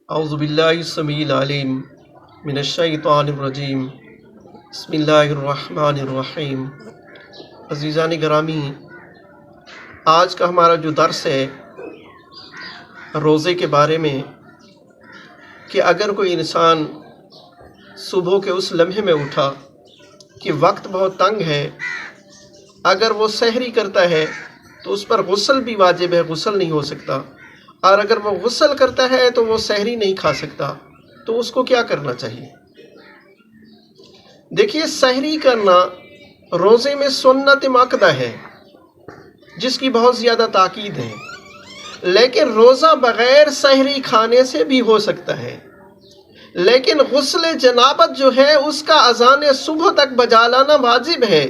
اعوذ باللہ السمیع العلیم من الشیطان الرجیم بسم اللہ الرحمن الرحیم۔ عزیزان گرامی، آج کا ہمارا جو درس ہے روزے کے بارے میں کہ اگر کوئی انسان صبح کے اس لمحے میں اٹھا کہ وقت بہت تنگ ہے، اگر وہ سحری کرتا ہے تو اس پر غسل بھی واجب ہے، غسل نہیں ہو سکتا، اور اگر وہ غسل کرتا ہے تو وہ سحری نہیں کھا سکتا، تو اس کو کیا کرنا چاہیے؟ دیکھیے، سحری کرنا روزے میں سنت مؤکدہ ہے جس کی بہت زیادہ تاکید ہے، لیکن روزہ بغیر سحری کھانے سے بھی ہو سکتا ہے، لیکن غسل جنابت جو ہے اس کا اذان صبح تک بجا لانا واجب ہے۔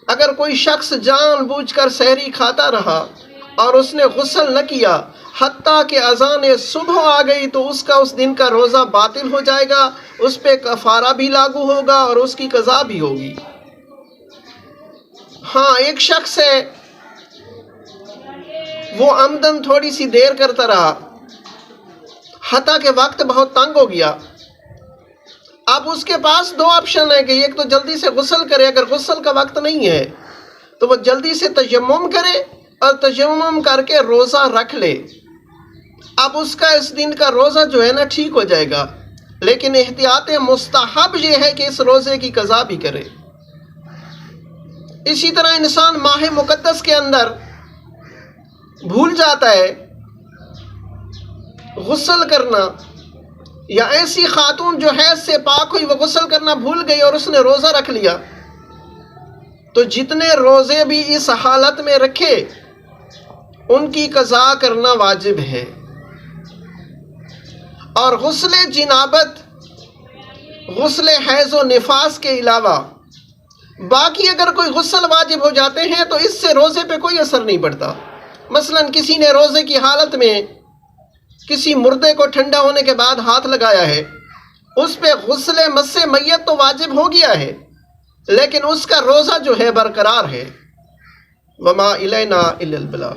اگر کوئی شخص جان بوجھ کر سحری کھاتا رہا اور اس نے غسل نہ کیا حتیٰ کہ اذان صبح آ گئی تو اس کا اس دن کا روزہ باطل ہو جائے گا، اس پہ کفارہ بھی لاگو ہوگا اور اس کی قضا بھی ہوگی۔ ہاں، ایک شخص ہے وہ عمدن تھوڑی سی دیر کرتا رہا حتیٰ کہ وقت بہت تنگ ہو گیا۔ اب اس کے پاس دو آپشن ہے کہ ایک تو جلدی سے غسل کرے، اگر غسل کا وقت نہیں ہے تو وہ جلدی سے تیمم کرے اور تیمم کر کے روزہ رکھ لے۔ اب اس کا اس دن کا روزہ جو ہے نا ٹھیک ہو جائے گا، لیکن احتیاط مستحب یہ ہے کہ اس روزے کی قضا بھی کرے۔ اسی طرح انسان ماہ مقدس کے اندر بھول جاتا ہے غسل کرنا، یا ایسی خاتون جو حیض سے پاک ہوئی وہ غسل کرنا بھول گئی اور اس نے روزہ رکھ لیا، تو جتنے روزے بھی اس حالت میں رکھے ان کی قضا کرنا واجب ہے۔ اور غسل جنابت، غسل حیض و نفاس کے علاوہ باقی اگر کوئی غسل واجب ہو جاتے ہیں تو اس سے روزے پہ کوئی اثر نہیں پڑتا۔ مثلا کسی نے روزے کی حالت میں کسی مردے کو ٹھنڈا ہونے کے بعد ہاتھ لگایا ہے، اس پہ غسل مس میت تو واجب ہو گیا ہے، لیکن اس کا روزہ جو ہے برقرار ہے۔ وما الینا الا البلاغ۔